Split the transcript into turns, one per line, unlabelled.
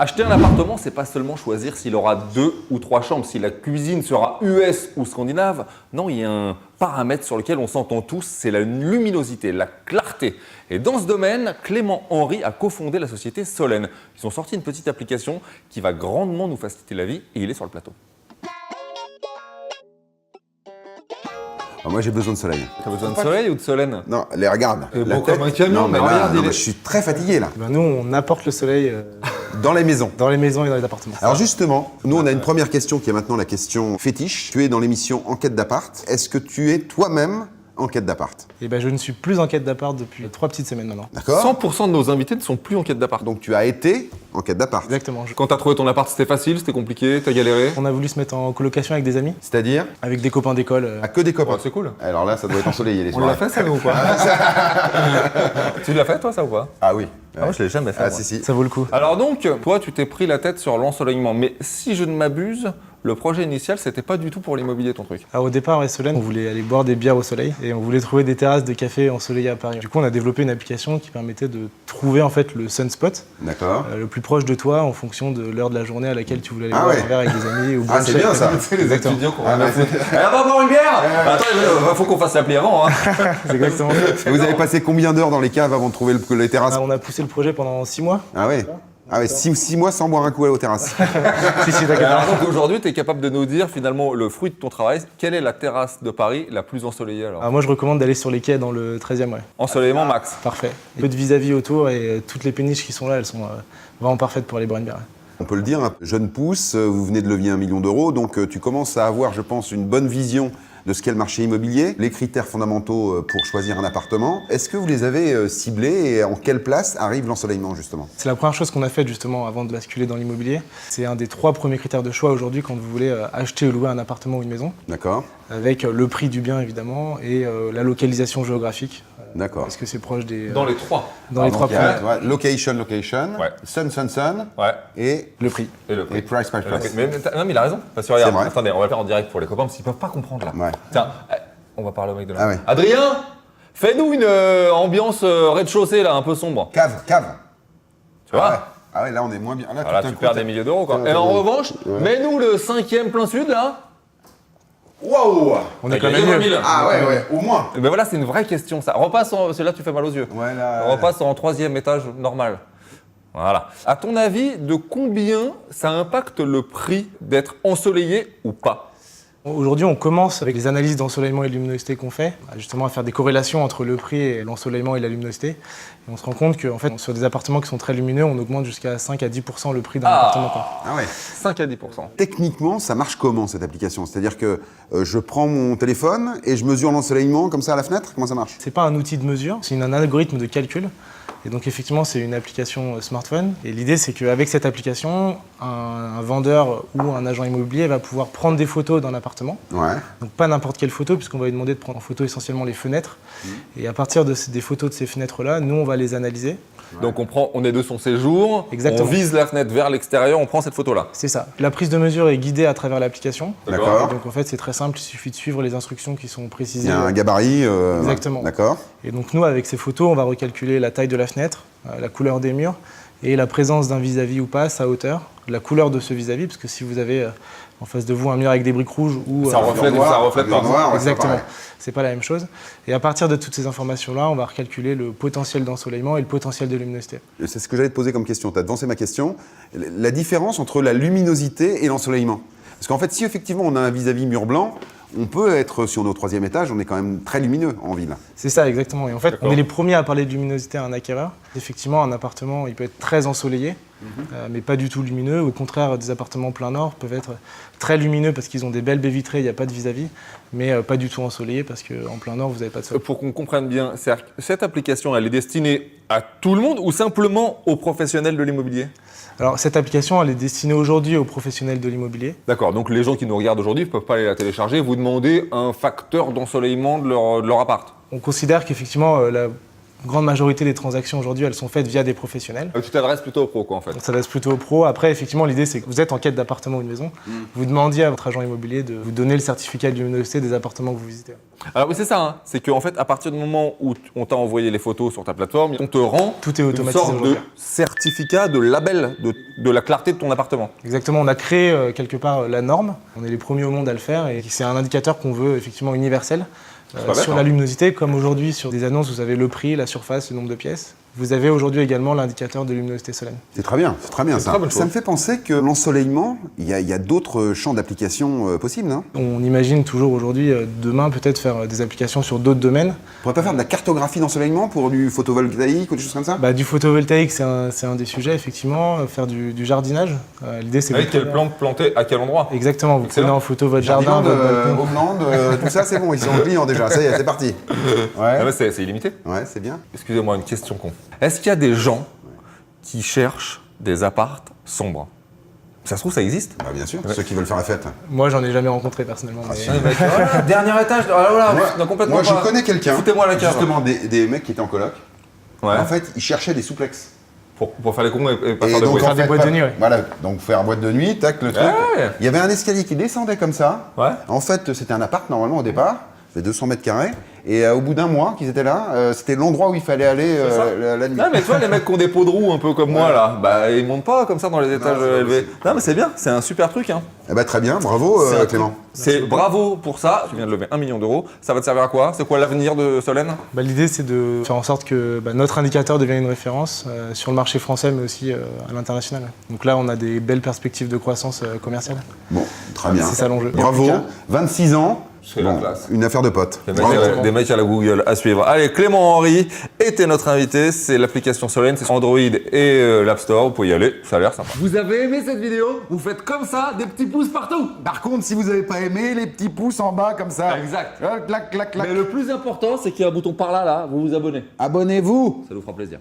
Acheter un appartement, c'est pas seulement choisir s'il aura 2 ou 3 chambres, si la cuisine sera US ou scandinave. Non, il y a un paramètre sur lequel on s'entend tous, c'est la luminosité, la clarté. Et dans ce domaine, Clément Henry a cofondé la société Solène. Ils ont sorti une petite application qui va grandement nous faciliter la vie et il est sur le plateau.
Moi j'ai besoin de soleil.
T'as besoin de soleil ou de Solène?
Non, les regarde.
Beau comme un camion,
non,
mais
là,
regarde,
non,
il est-
je suis très fatigué là.
Nous, on apporte le soleil
Dans les maisons.
dans les maisons et dans les appartements.
Alors justement, nous on a une première question qui est maintenant la question fétiche. Tu es dans l'émission Enquête d'appart. Est-ce que tu es toi-même en quête d'appart?
Et ben, je ne suis plus en quête d'appart depuis 3 petites semaines maintenant.
D'accord.
100% de nos invités ne sont plus en quête d'appart.
Donc tu as été en quête d'appart.
Exactement.
Quand t'as trouvé ton appart, c'était facile, c'était compliqué, t'as galéré?
On a voulu se mettre en colocation avec des amis,
C'est-à-dire
avec des copains d'école.
à que des copains.
Ouais, c'est cool.
Alors là, ça doit être ensoleillé les
On
soirées.
l'a fait ça nous ou pas? Tu l'as fait toi ça ou pas?
Ah oui.
Ah, moi je l'ai jamais fait.
Ah
moi.
si si.
Ça vaut le coup.
Alors donc, toi tu t'es pris la tête sur l'ensoleillement, mais si je ne m'abuse, le projet initial c'était pas du tout pour l'immobilier ton truc.
Alors, au départ, à Solène, on voulait aller boire des bières au soleil et on voulait trouver des terrasses de café ensoleillées à Paris. Du coup, on a développé une application qui permettait de trouver en fait le sunspot
D'accord.
le plus proche de toi en fonction de l'heure de la journée à laquelle tu voulais aller
Ah
boire
ouais.
un verre avec des amis ou
Ah, c'est bien ça.
Les étudiants qu'on
Ah,
va
mais
foutre. Eh, on va boire une bière. Attends, il faut qu'on fasse l'appli avant. Hein.
C'est exactement ça.
Et vous avez passé combien d'heures dans les caves avant de trouver les terrasses?
On a poussé le projet pendant 6 mois.
Ah ouais. Ah ouais, 6 mois sans boire un coup aux terrasses.
Si, t'inquiète
Alors
pas.
donc aujourd'hui, tu es capable de nous dire finalement le fruit de ton travail. Quelle est la terrasse de Paris la plus ensoleillée alors?
Alors, moi, je recommande d'aller sur les quais dans le 13e, ouais.
Ensoleillement max.
Parfait. Peu de vis-à-vis autour et toutes les péniches qui sont là, elles sont vraiment parfaites pour aller boire une bière.
On peut le dire, hein, jeune pousse, vous venez de lever 1 million d'euros, donc tu commences à avoir, je pense, une bonne vision de ce qu'est le marché immobilier, les critères fondamentaux pour choisir un appartement. Est-ce que vous les avez ciblés et en quelle place arrive l'ensoleillement justement?
C'est la première chose qu'on a faite justement avant de basculer dans l'immobilier. C'est un des 3 premiers critères de choix aujourd'hui quand vous voulez acheter ou louer un appartement ou une maison,
D'accord,
avec le prix du bien évidemment et la localisation géographique.
d'accord.
Est-ce que c'est proche des...
Dans les trois.
dans les 3
Donc, il y a,
premiers.
location,
Ouais.
sun,
Ouais.
et
Le prix.
Et le prix.
price.
Mais non, mais il a raison. Parce que regarde,
C'est vrai.
attendez, on va le faire en direct pour les copains parce qu'ils peuvent pas comprendre là.
Ouais.
Tiens, on va parler au mec de là.
Ah ouais.
Adrien, fais-nous une ambiance rez-de-chaussée là, un peu sombre.
Cave.
Tu vois?
Ouais. Ah ouais, là on est moins bien. Là,
Voilà,
tout d'un
tu
coup,
perds
t'as-
des milliers d'euros quoi.
Putain,
Et en
t'as-
revanche,
Ouais.
mets-nous le 5e plein sud là.
Waouh.
On est quand
Gagné
même
20
mieux.
000.
Ah ouais, au moins.
Et ben voilà, c'est une vraie question ça. Repasse en. Celui-là, tu fais mal aux yeux.
Ouais, là.
On repasse en 3e étage normal. Voilà. À ton avis, de combien ça impacte le prix d'être ensoleillé ou pas?
Aujourd'hui, on commence avec les analyses d'ensoleillement et de luminosité qu'on fait, justement à faire des corrélations entre le prix et l'ensoleillement et la luminosité. Et on se rend compte que en fait, sur des appartements qui sont très lumineux, on augmente jusqu'à 5 à 10% le prix d'un appartement. Quoi.
Ah ouais.
5 à 10%.
Techniquement, ça marche comment cette application? C'est-à-dire que je prends mon téléphone et je mesure l'ensoleillement comme ça à la fenêtre? Comment ça marche?
C'est pas un outil de mesure, c'est un algorithme de calcul. Et donc effectivement, c'est une application smartphone. Et l'idée, c'est qu'avec cette application, un vendeur ou un agent immobilier va pouvoir prendre des photos d'un appartement.
Ouais.
Donc pas n'importe quelle photo, puisqu'on va lui demander de prendre en photo essentiellement les fenêtres. Et à partir des photos de ces fenêtres-là, nous, on va les analyser.
Donc on est de son séjour,
Exactement.
on vise la fenêtre vers l'extérieur, on prend cette photo-là.
C'est ça. La prise de mesure est guidée à travers l'application.
D'accord.
Donc en fait, c'est très simple, il suffit de suivre les instructions qui sont
Il
précisées.
y a un gabarit.
Exactement.
D'accord.
Et donc nous, avec ces photos, on va recalculer la taille de la fenêtre, la couleur des murs et la présence d'un vis-à-vis ou pas, sa hauteur, la couleur de ce vis-à-vis, parce que si vous avez en face de vous un mur avec des briques rouges ou
Ça reflète ou ça reflète pas.
Noir, ouais,
exactement,
c'est
c'est pas la même chose. Et à partir de toutes ces informations-là, on va recalculer le potentiel d'ensoleillement et le potentiel de luminosité.
pareil. C'est ce que j'allais te poser comme question. Tu as devancé ma question. La différence entre la luminosité et l'ensoleillement. Parce qu'en fait, si effectivement on a un vis-à-vis mur blanc, on peut être, si on est au 3e étage, on est quand même très lumineux en ville.
C'est ça, exactement. Et en fait,
D'accord.
on est les premiers à parler de luminosité à un acquéreur. Effectivement, un appartement, il peut être très ensoleillé, mais pas du tout lumineux. Au contraire, des appartements plein nord peuvent être très lumineux parce qu'ils ont des belles baies vitrées, il n'y a pas de vis-à-vis, mais pas du tout ensoleillés parce qu'en plein nord, vous n'avez pas de soleil.
Pour qu'on comprenne bien, c'est-à-dire que cette application, elle est destinée à tout le monde ou simplement aux professionnels de l'immobilier?
Alors, cette application, elle est destinée aujourd'hui aux professionnels de l'immobilier.
D'accord, donc les gens qui nous regardent aujourd'hui ne peuvent pas aller la télécharger, vous demandez un facteur d'ensoleillement de leur appart.
On considère qu'effectivement, grande majorité des transactions aujourd'hui, elles sont faites via des professionnels.
Tu t'adresses plutôt aux pros, quoi, en fait.
On s'adresse plutôt aux pros. Après, effectivement, l'idée, c'est que vous êtes en quête d'appartement ou de maison. Vous demandiez à votre agent immobilier de vous donner le certificat de luminosité des appartements que vous visitez.
Alors oui, c'est ça. Hein. C'est qu'en fait, à partir du moment où on t'a envoyé les photos sur ta plateforme, on te rend
Tout est
une
automatisé
sorte de
aujourd'hui.
certificat, de label de la clarté de ton appartement.
Exactement, on a créé quelque part la norme. On est les premiers au monde à le faire et c'est un indicateur qu'on veut effectivement universel.
Pas bête,
Sur
hein.
la luminosité, comme aujourd'hui sur des annonces, vous avez le prix, la surface, le nombre de pièces. Vous avez aujourd'hui également l'indicateur de luminosité solenne.
C'est très bien ça.
très bonne chose.
Ça me fait penser que l'ensoleillement, il y a d'autres champs d'application possibles, non?
On imagine toujours aujourd'hui, demain peut-être faire des applications sur d'autres domaines.
On pourrait pas faire de la cartographie d'ensoleillement pour du photovoltaïque ou des choses comme ça?
Bah, du photovoltaïque, c'est un des sujets, effectivement. Faire du jardinage. L'idée, c'est
Avec
de-
quelle plante planter à quel endroit?
Exactement, vous
Excellent.
prenez en photo votre
Jardiland,
jardin, votre balcon.
Homeland, tout ça c'est bon, ils sont clients déjà, ça y est, c'est parti.
Ah
Ouais,
ouais, c'est illimité.
ouais, c'est bien.
Excusez-moi, une question con. Est-ce qu'il y a des gens qui cherchent des appartes sombres? Ça se trouve, ça existe?
Bah, bien sûr, ceux qui veulent faire la fête.
Moi, j'en ai jamais rencontré personnellement. mais-
Voilà, dernier étage, voilà, non, complètement
Moi, je
pas.
connais quelqu'un,
Foutez-moi la cave.
justement des mecs qui étaient en coloc.
Ouais.
En fait, ils cherchaient des souplex.
Pour faire les cons et pas
Et
faire de
donc,
bruit.
en
Faire des
fait,
boîtes de nuit, ouais.
Voilà, donc faire boîte de nuit, tac, le truc.
Ouais.
Il y avait un escalier qui descendait comme ça.
Ouais.
En fait, c'était un appart normalement au départ, c'était 200 mètres carrés. Et au bout d'un mois qu'ils étaient là, c'était l'endroit où il fallait aller la nuit.
Non, mais tu vois, les mecs qui ont des pots de roue un peu comme moi là, bah ils montent pas comme ça dans les étages
c'est pas
élevés.
possible.
Non, mais c'est bien, c'est un super truc. Hein.
Eh ben, très bien, bravo
C'est un
Clément.
C'est bravo pour ça. Tu viens de lever 1 million d'euros. Ça va te servir à quoi? C'est quoi l'avenir de Solène?
Bah, l'idée, c'est de faire en sorte que notre indicateur devienne une référence sur le marché français, mais aussi à l'international. Donc là, on a des belles perspectives de croissance commerciale.
Bon, très bien.
C'est ça l'enjeu.
Bravo,
En tout cas,
26 ans.
C'est la classe.
Une affaire de potes.
Des mecs à la Google à suivre. Allez, Clément Henry était notre invité. C'est l'application Solène, c'est Android et l'App Store. Vous pouvez y aller, ça a l'air sympa. Vous avez aimé cette vidéo? Vous faites comme ça, des petits pouces partout.
Par contre, si vous n'avez pas aimé, les petits pouces en bas comme ça.
Exact.
Clac, clac, clac.
Mais le plus important, c'est qu'il y a un bouton par là, vous vous abonnez.
Abonnez-vous.
Ça nous fera plaisir.